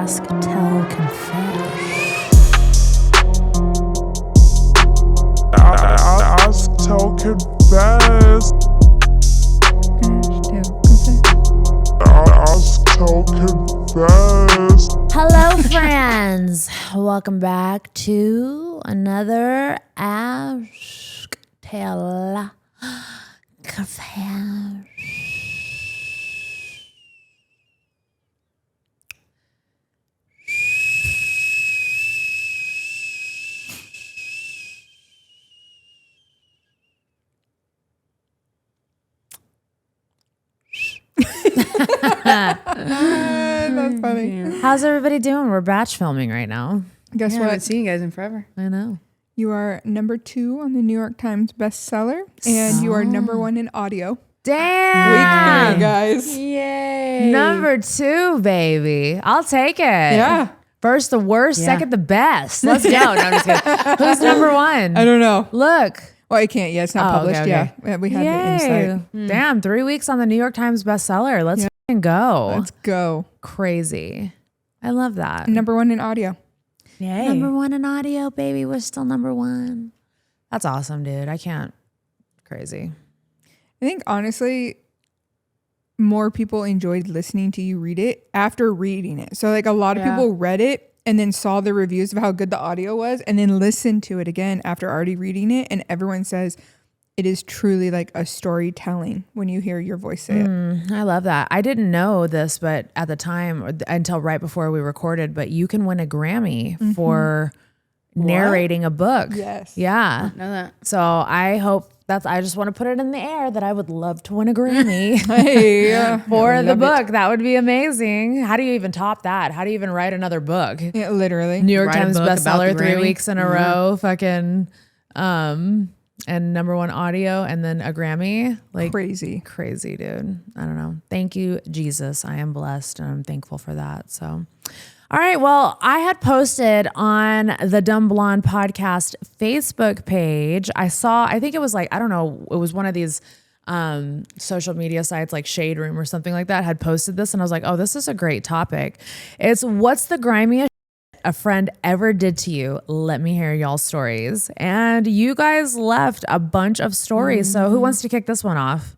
Ask, Tell, Confess. Ask, tell, confess. Ask, tell, confess. Hello, friends. Welcome back to another Ask, Tell, Confess. That's funny. How's everybody doing? We're batch filming right now. Guess I what? haven't seen you guys in forever. I know. You are number 2 on the New York Times bestseller, and you are number 1 in audio. Damn. Week 3, guys. Yay. Number 2, baby. I'll take it. Yeah. First the worst, Yeah. second the best. Let's go. No, I'm just kidding. Who's number 1? I don't know. Look. Well, I can't yet. It's not published. okay. Yeah. We had the Yay. insight. Damn, 3 weeks on the New York Times bestseller. Let's fucking go. Let's go. Crazy. I love that. Number 1 in audio. Yay. Number 1 in audio, baby. We're still number 1. That's awesome, dude. I can't. Crazy. I think, honestly, more people enjoyed listening to you read it after reading it. So, like, a lot of people read it and then saw the reviews of how good the audio was and then listened to it again after already reading it. And everyone says it is truly like a storytelling when you hear your voice say it. I love that. I didn't know this, but at the time, until right before we recorded, but you can win a Grammy for narrating a book. Yes. Yeah. Know that. So I hope I just want to put it in the air that I would love to win a Grammy Hey, for the book. That would be amazing. How do you even top that? How do you even write another book? Yeah, literally. New York Write a Times book about bestseller the 3 Grammy? weeks in a row, fucking, and number 1 audio and then a Grammy. Like Crazy. crazy, dude. I don't know. Thank you, Jesus. I am blessed and I'm thankful for that. So, all right. Well, I had posted on the Dumb Blonde podcast Facebook page. I think it was like, I don't know, it was one of these social media sites like Shade Room or something like that had posted this. And I was like, oh, this is a great topic. It's what's the grimiest a friend ever did to you? Let me hear y'all's stories. And you guys left a bunch of stories. So who wants to kick this one off?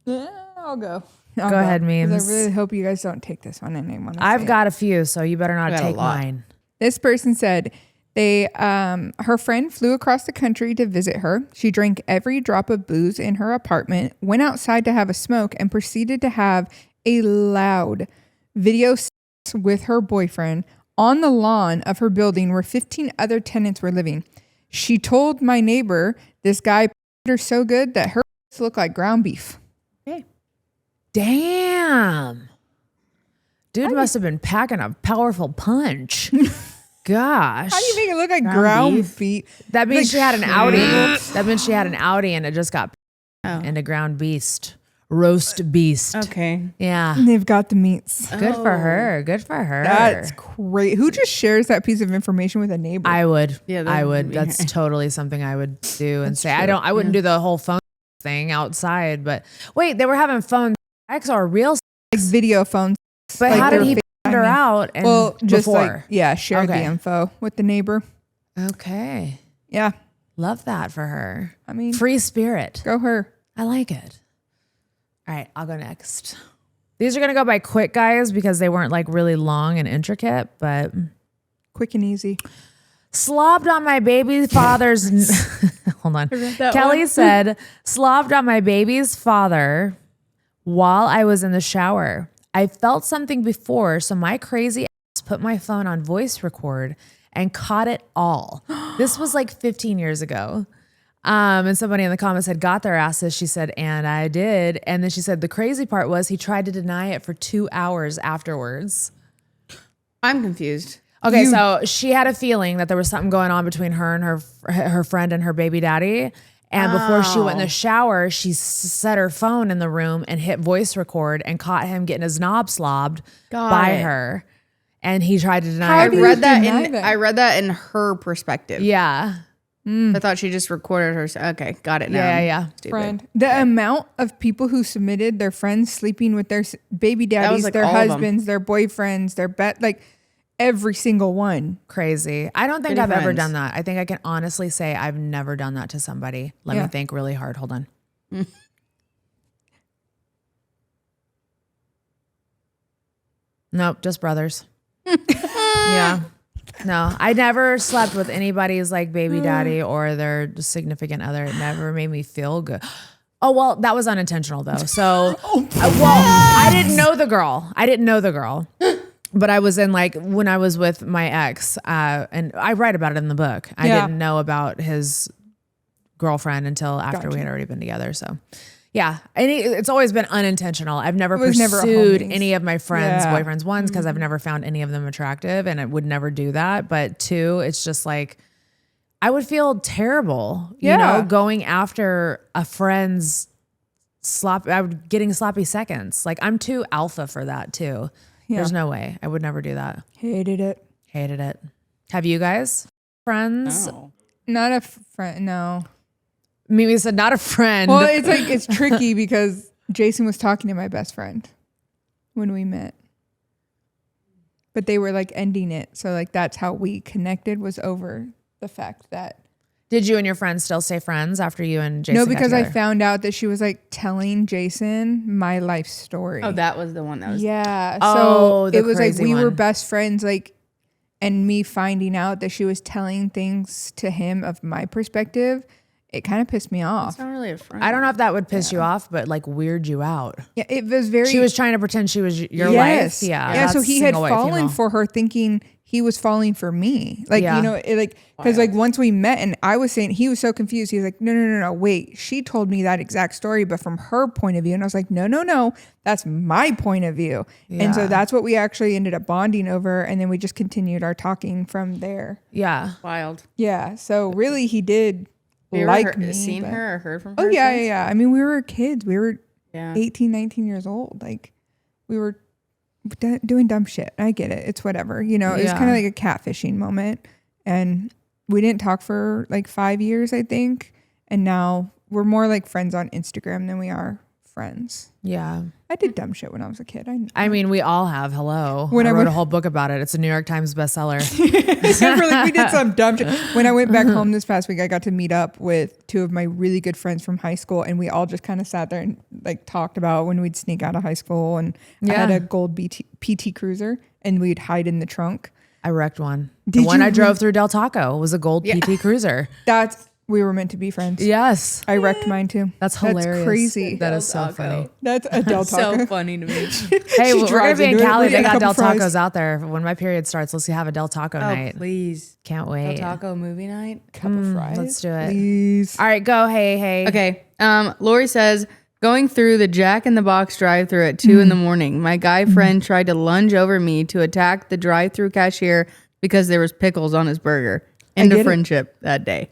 I'll go. Go ahead, 'Cause Memes. I really hope you guys don't take this one and they want to I've got a few, so you better not got a take lot. mine. This person said her friend flew across the country to visit her. She drank every drop of booze in her apartment, went outside to have a smoke, and proceeded to have a loud video sex with her boyfriend on the lawn of her building where 15 other tenants were living. She told my neighbor this guy her so good that her looked like ground beef. Damn. Dude must have been packing a powerful punch. Gosh. How do you make it look like ground beef? That means Like, she had an Audi. That means she had an Audi and it just got into ground beast. Roast beast. Okay. Yeah. They've got the meats. Good for her. Good for her. That's great. Who just shares that piece of information with a neighbor? I would. Yeah, that I would would. be- That's totally something I would do and say. I wouldn't do the whole phone thing outside, but wait, they were having phone sex or real sex? like video phones. But like how did they're he find her out? And Well, just before? share the Okay. info with the neighbor. Okay. Yeah. Love that for her. I mean, Free spirit. go her. I like it. All right, I'll go next. These are going to go by quick, guys, because they weren't like really long and intricate, but Quick and easy. slobbed on my baby's father's. Hold on. Kelly said, slobbed on my baby's father while I was in the shower. I felt something before, so my crazy ass put my phone on voice record and caught it all. This was like 15 years ago. And somebody in the comments had got their asses. She said, and I did. And then she said, the crazy part was he tried to deny it for 2 hours afterwards. I'm confused. Okay, so she had a feeling that there was something going on between her and her friend and her baby daddy. And before she went in the shower, she set her phone in the room and hit voice record and caught him getting his knob slobbed by her. And he tried to deny How it. do you I read deny that? that in her perspective. Yeah. I thought she just recorded her. Okay, got it now. Yeah. Stupid. Friend. The amount of people who submitted their friends sleeping with their baby daddies, like their all of 'em. husbands, their boyfriends, their like every single one. Crazy. I don't think Pretty I've ever friends. done that. I think I can honestly say I've never done that to somebody. Let me Yeah. think really hard. Hold on. Nope, just brothers. Yeah. No, I never slept with anybody's like baby daddy or their significant other. It never made me feel good. Oh, well, that was unintentional though. So, I didn't know the girl. But I was in like when I was with my ex, and I write about it in the book. I Yeah. didn't know about his girlfriend until after we had already been together. So, yeah, and it's always been unintentional. I've never was never a pursued homies. any of my friends' Yeah. boyfriends. One, because I've never found any of them attractive, and I would never do that. But two, it's just like I would feel terrible, you Yeah. know, going after a friend's getting sloppy seconds. Like I'm too alpha for that too. Yeah. There's no way. I would never do that. Hated it. Hated it. Have you guys friends? Oh. Not a friend. No. Mimi said not a friend. Well, it's like it's tricky because Jason was talking to my best friend when we met, but they were like ending it. So like that's how we connected, was over the fact that Did you and your friends still stay friends after you and Jason? no, got because I together? found out that she was like telling Jason my life story. Oh, that was the one that was. Yeah. Oh, So the it was like crazy we were one. best friends, like, and me finding out that she was telling things to him of my perspective, it kind of pissed me off. It's not really a friend. I don't know if that would piss you off, but like weird you out. Yeah, it was very. She was trying to pretend she was your Yes. life. Yeah. Yeah. So that's he had single white fallen female. for her, thinking he was falling for me. Like, Yeah. you know, it, like, because like once we met and I was saying, he was so confused. He was like, no, wait. She told me that exact story, but from her point of view. And I was like, no, that's my point of view. And so Yeah. that's what we actually ended up bonding over. And then we just continued our talking from there. Yeah. Wild. Yeah. So really, he did Have you like ever me. seen but- her or heard from her? Oh, yeah, since? yeah. I mean, we were kids. We were Yeah. 18, 19 years old. Like, we were doing dumb shit. I get it. It's whatever. You know, it was Yeah. kind of like a catfishing moment. And we didn't talk for like 5 years, I think. And now we're more like friends on Instagram than we are friends. Yeah. I did dumb shit when I was a kid. I mean, we all have. Hello. When I I wrote went- a whole book about it. It's a New York Times bestseller. we did some dumb shit. When I went back home this past week, I got to meet up with two of my really good friends from high school, and we all just kind of sat there and like talked about when we'd sneak out of high school. And I had Yeah. a gold PT Cruiser, and we'd hide in the trunk. I wrecked one. Did The one you I drove through Del Taco was a gold PT Cruiser. We were meant to be friends. Yes. I wrecked mine too. That's hilarious. That's crazy. That is so funny. That's a Del Taco. So funny to me. Hey, She we're gonna drives be in into it, Cali. we They get a got Del couple fries. Tacos out there. When my period starts, let's have a Del Taco Oh, night. please. Can't Del wait. Taco movie night. Cup of fries. Let's do it. Please. All right, go. Hey. Okay. Lori says, going through the Jack in the Box drive-thru at 2 in the morning, my guy friend tried to lunge over me to attack the drive-thru cashier because there was pickles on his burger. End get of it. friendship that day.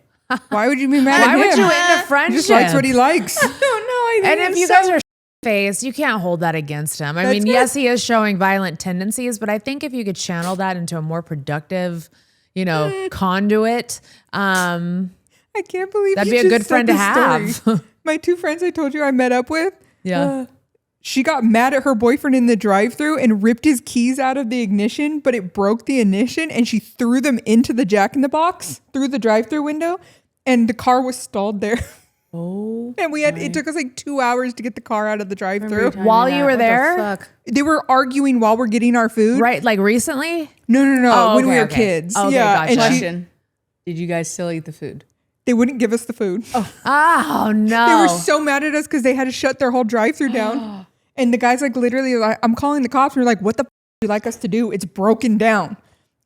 Why would you be mad Why at would him? you end a He friendship? just likes what he likes. I don't know. I And if you guys are faced, you can't hold that against him. I mean, good. yes, he is showing violent tendencies, but I think if you could channel that into a more productive, conduit, I can't believe that'd you be a just good friend to said this story. have. My two friends I told you I met up with. Yeah. She got mad at her boyfriend in the drive-thru and ripped his keys out of the ignition, but it broke the ignition and she threw them into the Jack in the Box through the drive-thru window, and the car was stalled there. Oh. And it took us like 2 hours to get the car out of the drive-thru. While you were there? Fuck? They were arguing while we're getting our food. Right, like recently? No. Oh, when we okay, were okay. kids. Okay, yeah. gotcha. And Question. Did you guys still eat the food? they wouldn't give us the food. Oh, no. They were so mad at us because they had to shut their whole drive-thru down. And the guy's like, literally, like, I'm calling the cops. And we're like, what the do you like us to do? It's broken down.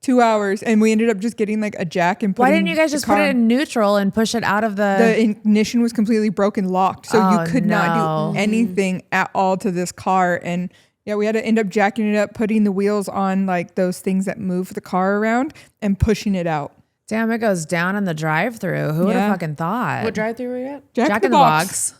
2 hours. And we ended up just getting like a jack and Why putting didn't you guys the just put car- it in neutral and push it out of The ignition was completely broken, locked. So Oh, you could not no. do anything at all to this car. And yeah, we had to end up jacking it up, putting the wheels on like those things that move the car around and pushing it out. Damn, it goes down in the drive-thru. Who would have Yeah. fucking thought? What drive-thru were you at? Jack in the Box.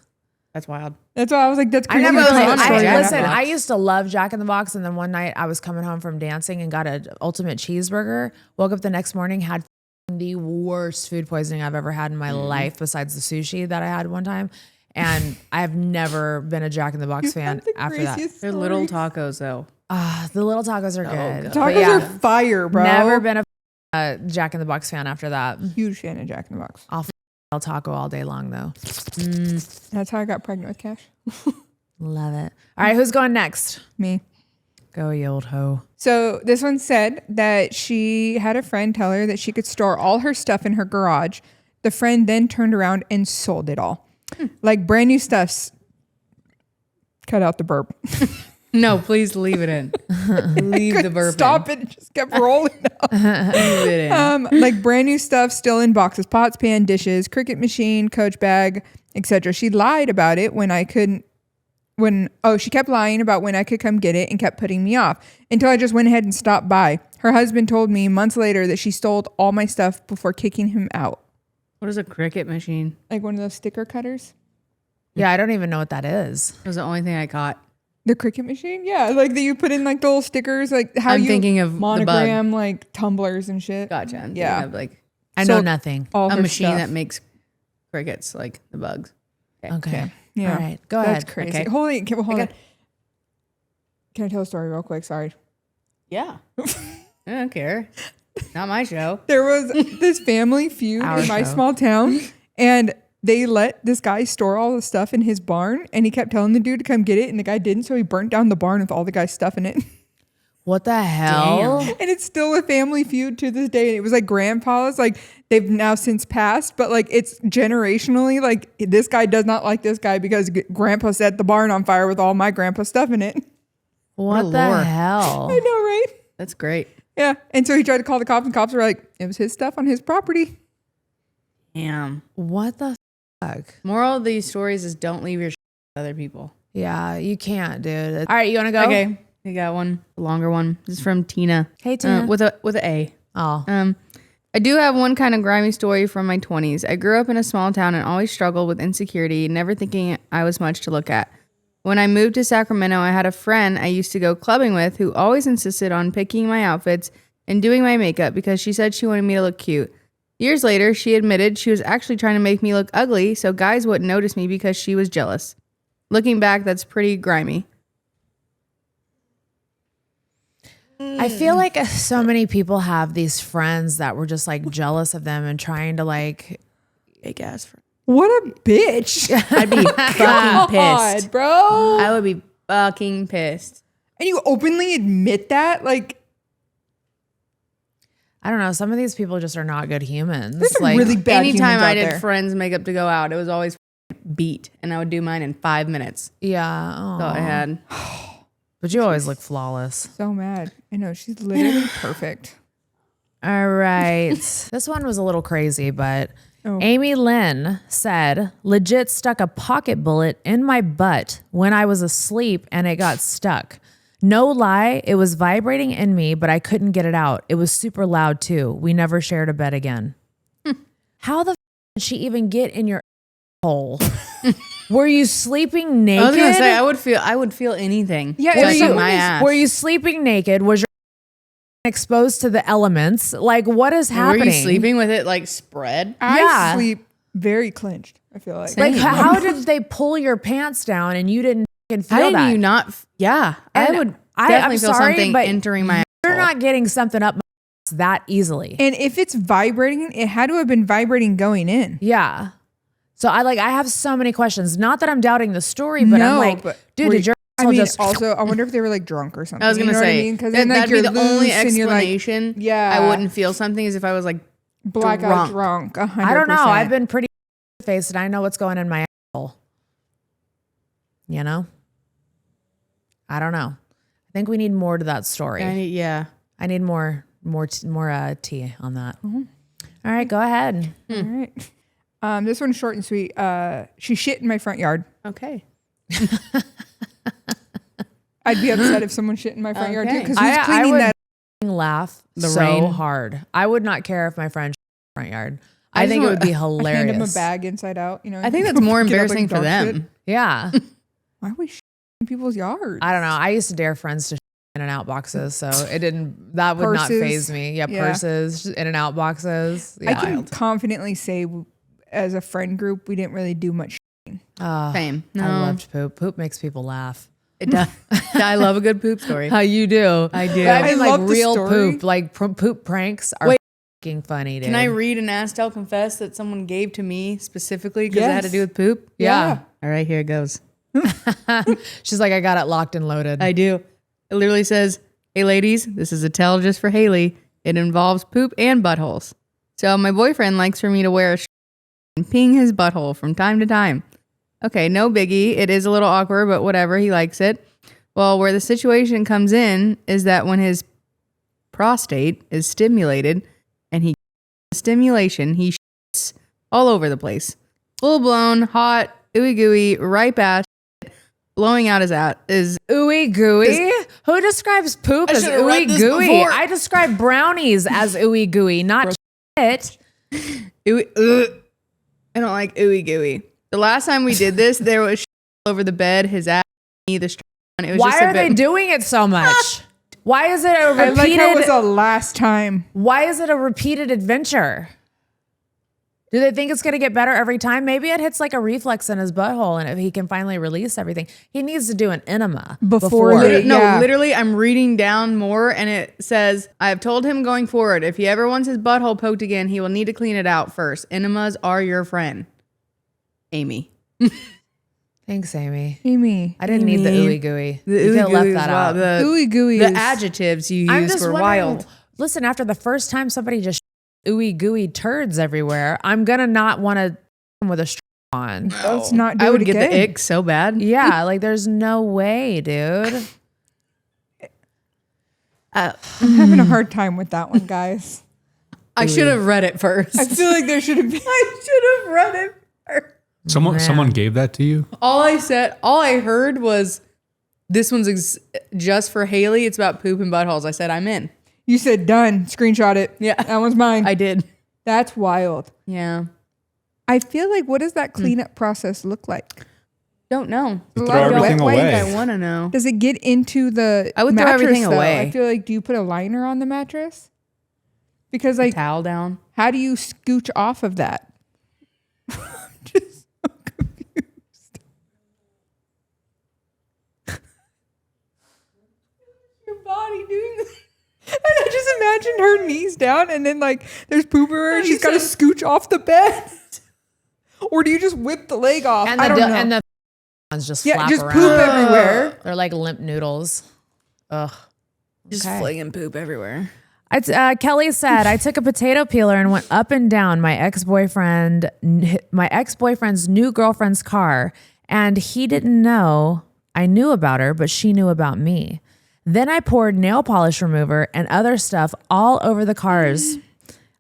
That's wild. That's why I was like, that's I crazy. never to tell like, that story. listen, I used to love Jack in the Box, and then one night I was coming home from dancing and got an ultimate cheeseburger. Woke up the next morning, had the worst food poisoning I've ever had in my life, besides the sushi that I had one time. And I've never been a Jack in the Box fan after that. They're little tacos though. The little tacos are good. Tacos But are fire, bro. Never been a Jack in the Box fan after that. Huge fan of Jack in the Box. I'll El Taco all day long though. That's how I got pregnant with Cash. Love it. All right, who's going next? Me. Go, you old hoe. So this one said that she had a friend tell her that she could store all her stuff in her garage. The friend then turned around and sold it all. Like brand new stuff. Cut out the burp. No, please leave it in. Leave the burp Stop it. It just kept rolling up. Leave it in. Like brand new stuff still in boxes, pots, pan, dishes, cricket machine, Coach bag, etc. She lied about it she kept lying about when I could come get it and kept putting me off until I just went ahead and stopped by. Her husband told me months later that she stole all my stuff before kicking him out. What is a cricket machine? Like one of those sticker cutters. Yeah, I don't even know what that is. It was the only thing I caught. The cricket machine? Yeah, like that you put in like the little stickers, like how I'm you thinking of the bug. monogram like tumblers and shit. Gotcha. I'm Yeah. thinking of like I know nothing. All a her machine stuff. that makes crickets, like the bugs. Okay. Yeah. All right. Go That's ahead. crazy. Okay. Hold on. Can I tell a story real quick? Sorry. Yeah. I don't care. Not my show. There was this family feud Our in my show. small town, and they let this guy store all the stuff in his barn, and he kept telling the dude to come get it, and the guy didn't, so he burnt down the barn with all the guy's stuff in it. What the hell? And it's still a family feud to this day. And it was like grandpa's, like they've now since passed, but like it's generationally, like this guy does not like this guy because grandpa set the barn on fire with all my grandpa's stuff in it. What a the lore. hell? I know, right? That's great. Yeah. And so he tried to call the cops, and cops were like, it was his stuff on his property. Damn. What the fuck? Moral of these stories is don't leave your shit with other people. Yeah, you can't, dude. All right, you want to go? Okay. I got one, a longer one. This is from Tina. Hey, Tina. With an A. Oh. I do have one kind of grimy story from my 20s. I grew up in a small town and always struggled with insecurity, never thinking I was much to look at. When I moved to Sacramento, I had a friend I used to go clubbing with who always insisted on picking my outfits and doing my makeup because she said she wanted me to look cute. Years later, she admitted she was actually trying to make me look ugly so guys wouldn't notice me because she was jealous. Looking back, that's pretty grimy. I feel like so many people have these friends that were just like jealous of them and trying to like Big ass friend. What a bitch. I'd be fucking pissed. God, bro. I would be fucking pissed. And you openly admit that? Like, I don't know. Some of these people just are not good humans. there's some Like, really bad Anytime humans I out did there. friends makeup to go out, it was always beat, and I would do mine in 5 minutes. yeah. That's all I had. But you always look flawless. So mad. I know. She's literally perfect. All right. This one was a little crazy, but Oh. Amy Lynn said, legit stuck a pocket bullet in my butt when I was asleep and it got stuck. No lie, it was vibrating in me, but I couldn't get it out. It was super loud too. We never shared a bed again. How the did she even get in your hole? Were you sleeping naked? I was gonna say I would feel anything. Yeah, touching were you- my ass. Were you sleeping naked? Was your exposed to the elements? Like, what is Were happening? you sleeping with it like spread? I Yeah. sleep very clenched, I feel like. Like, how did they pull your pants down and you didn't fucking feel How did that? you not? Yeah, I And would I'm definitely feel sorry, something but entering my. You're asshole. not getting something up my ass that easily. And if it's vibrating, it had to have been vibrating going in. Yeah. So I have so many questions. Not that I'm doubting the story, but I'm like, dude, were did your I asshole mean, just also, I wonder if they were like drunk or something. I was gonna you know say what I mean? Because then like that'd you're be the only loose and you're like explanation. yeah. I wouldn't feel something is if I was like blackout drunk. 100%. I don't know. I've been pretty faced and I know what's going in my asshole. You know? I don't know. I think we need more to that story. Yeah. I need more tea on that. All right, go ahead. All right. This one's short and sweet. She shit in my front yard. Okay. I'd be upset if someone shit in my front yard too, Okay. because who's cleaning would that? laugh The so rain. hard. I would not care if my friend shit in my front yard. I I just think it want- would be I hand hilarious. them a bag inside out. You know, I think that's more Get up, like, embarrassing for dog them. shit. Yeah. Why are we shit in people's yards? I don't know. I used to dare friends to shit in and out boxes, so it didn't. That would not Purses. faze me. Yeah, Yeah. purses, in and out boxes. I Yeah. can confidently say, as a friend group, we didn't really do much. Same. No, I loved poop. Poop makes people laugh. it does. I love a good poop story. How you do? I do. I mean, I like love the real story. poop, like poop pranks are fucking funny, dude. Can I read an Ask Tell Confess that someone gave to me specifically because it had to Yes. do with poop? Yeah. All right, here it goes. She's like, I got it locked and loaded. I do. It literally says, "Hey ladies, this is a tell just for Haley. It involves poop and buttholes. So my boyfriend likes for me to wear a and ping his butthole from time to time. Okay, no biggie. It is a little awkward, but whatever. He likes it. Well, where the situation comes in is that when his prostate is stimulated and he stimulation, he shits all over the place. Full blown, hot, ooey gooey, ripe ass shit, blowing out his ass is Ooey gooey? Who describes poop as should've read ooey this gooey? before. I describe brownies as ooey gooey, not shit. ooey. Ugh. I don't like ooey gooey. The last time we did this, there was shit all over the bed, his ass, me, the strap on. It was Why just a are they bit- doing it so much? Why is it a I like how it repeated? was the last time. Why is it a repeated adventure? Do they think it's going to get better every time? Maybe it hits like a reflex in his butthole, and if he can finally release everything, he needs to do an enema Before they- No, Yeah. literally, I'm reading down more, and it says, I have told him going forward, if he ever wants his butthole poked again, he will need to clean it out first. Enemas are your friend. Amy. Thanks, Amy. Amy. I didn't need the Amy. ooey gooey. The You could have ooey left gooey that is wild. out. Ooey gooey The is adjectives you I'm used just were wondering. wild. Listen, after the first time somebody just ooey gooey turds everywhere, I'm gonna not want to with a strap on. Let's not do I would it get again. the ick so bad. Yeah, like there's no way, dude. I'm having a hard time with that one, guys. I should have read it first. I feel like there should have been. I should have read it first. Someone gave that to you? All I heard was, this one's just for Haley. It's about poop and buttholes. I said, I'm in. You said done. Screenshot it. Yeah. That one's mine. I did. That's wild. Yeah. I feel like, what does that cleanup process look like? Don't know. A Throw lot of everything wet away. I want to know. Does it get into the I would throw mattress, everything though? away. I feel like, do you put a liner on the mattress? Because like, Towel down. how do you scooch off of that? I'm just so confused. Your body doing this. And I just imagine her knees down and then like there's poop everywhere and she's got to scooch off the bed. Or do you just whip the leg off? And I don't know. and the ones just Yeah, flap just around. poop everywhere. They're like limp noodles. Ugh. Just Okay. flinging poop everywhere. Kelly said, I took a potato peeler and went up and down my ex-boyfriend's new girlfriend's car, and he didn't know I knew about her, but she knew about me. Then I poured nail polish remover and other stuff all over the cars.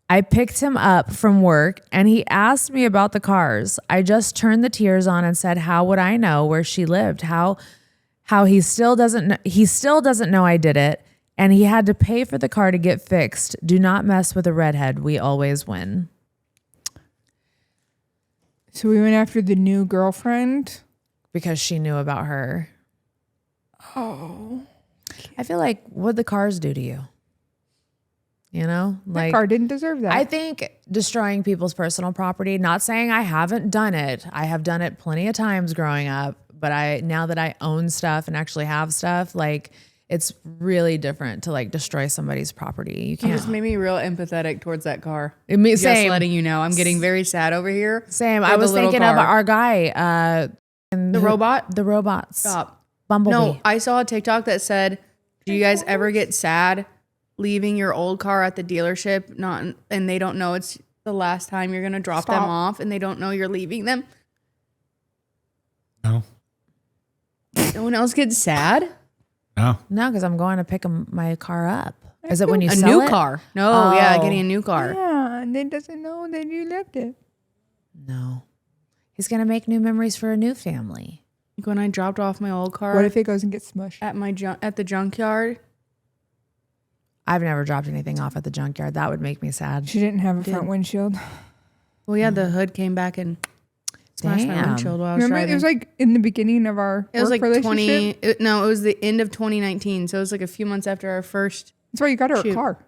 I picked him up from work and he asked me about the cars. I just turned the tears on and said, how would I know where she lived? How he still doesn't know I did it. And he had to pay for the car to get fixed. Do not mess with a redhead. We always win. So we went after the new girlfriend. Because she knew about her. Oh. I feel like, what'd the cars do to you? You know? That car didn't deserve that. I think destroying people's personal property, not saying I haven't done it. I have done it plenty of times growing up. But now that I own stuff and actually have stuff, like, it's really different to like destroy somebody's property. You It can't. just made me real empathetic towards that car. Same. Just letting you know. I'm getting very sad over here. Same. for I the was little thinking of car. our guy. The robot? The robots. Stop. Bumblebee. No, I saw a TikTok that said, do you guys ever get sad leaving your old car at the dealership and they don't know it's the last time you're going to drop them off and they don't know you're leaving them? No. No one else gets sad? No. No, because I'm going to pick my car up. Is it when you A sell new it? car. No, yeah, Oh. getting a new car. yeah, and then doesn't know that you left it. No. He's going to make new memories for a new family. Like when I dropped off my old car What if it goes and gets smushed? at the junkyard. I've never dropped anything off at the junkyard. That would make me sad. She didn't have a front windshield. Well, yeah, the hood came back and Smashed my Damn. windshield while I was Remember, driving. it was like in the beginning of our It was work like relationship. it was the end of 2019. So it was like a few months after our first. That's why you got her Shoot. a car.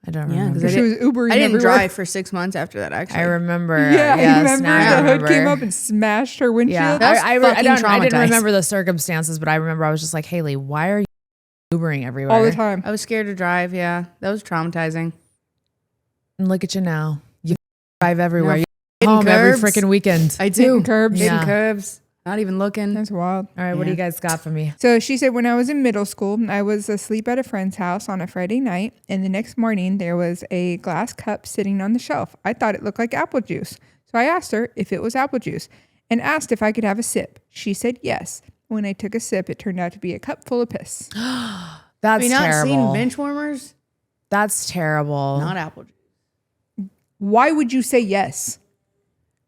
I don't Yeah, remember. because She was Ubering I didn't everywhere. drive for 6 months after that. Actually, I remember. Yeah, yes, you remember now I the hood came remember. up and smashed her windshield? Yeah, That was I fucking didn't traumatized. remember the circumstances, but I remember I was just like, Haley, why are you Ubering everywhere All the time. I was scared to drive. Yeah, that was traumatizing. And look at you now. You drive everywhere. No, You hitting home every curbs. freaking weekend. I do. Hitting curbs. Hitting Yeah. curbs. Not even looking. That's wild. All right, what do you guys got for me? So she said, when I was in middle school, I was asleep at a friend's house on a Friday night, and the next morning there was a glass cup sitting on the shelf. I thought it looked like apple juice. So I asked her if it was apple juice and asked if I could have a sip. She said yes. When I took a sip, it turned out to be a cup full of piss. That's Have you not terrible. seen bench warmers? That's terrible. Not apple juice. Why would you say yes?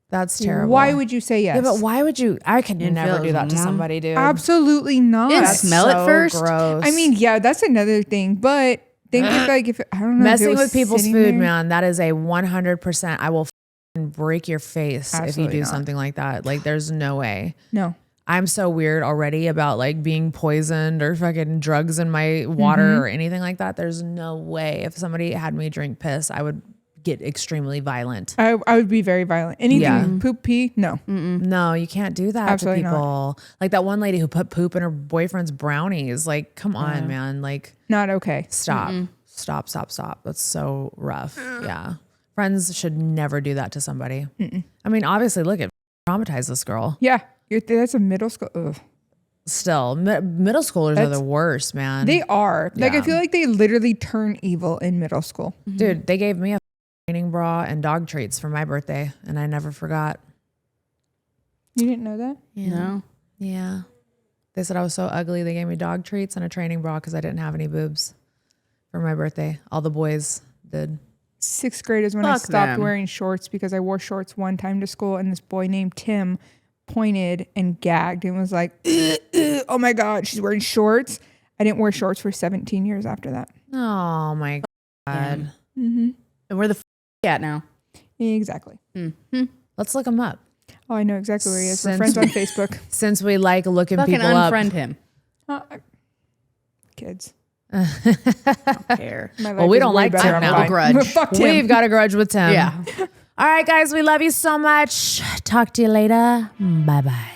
That's terrible. Why would you say yes? Yeah, but why would you? I could Didn't never feel do it that was to warm. somebody, dude. Absolutely not. Didn't That's smell it so first? Gross. I mean, yeah, that's another thing. But think of like if I don't know, if it messing was with people's sitting food, there. man, that is a 100%. I will break your face if Absolutely you do not. something like that. Like, there's no way. No. I'm so weird already about like being poisoned or fucking drugs in my water or anything like that. There's no way. If somebody had me drink piss, I would get extremely violent. I would be very violent. Anything Yeah. poop, pee, no. No, you can't do that Absolutely to people. Like that one lady who put poop in her boyfriend's brownies. Like, come on, man. Like, Not okay. stop. Stop. That's so rough. Yeah. Friends should never do that to somebody. I mean, obviously, look, it traumatized this girl. Yeah. That's a middle school. Ugh. Still, middle schoolers are That's- the worst, man. They are. Like, Yeah. I feel like they literally turn evil in middle school. Dude, they gave me a training bra and dog treats for my birthday, and I never forgot. You didn't know that? No. Yeah. They said I was so ugly. They gave me dog treats and a training bra because I didn't have any boobs for my birthday. All the boys did. 6th grade is when I Fuck stopped them. wearing shorts because I wore shorts one time to school, and this boy named Tim pointed and gagged and was like, "Ugh, ugh, oh my God, she's wearing shorts." I didn't wear shorts for 17 years after that. Oh my God. Mm-hmm. And where the at now? Exactly. Let's look him up. Oh, I know exactly where he is. We're Since- friends on Facebook. Since we like looking Fucking people up. unfriend him. Kids. Care. My Well, life we is don't way like better Tim now. online. Grudge. Fuck Tim. We've got a grudge with Tim. Yeah. All right, guys. We love you so much. Talk to you later. Bye-bye.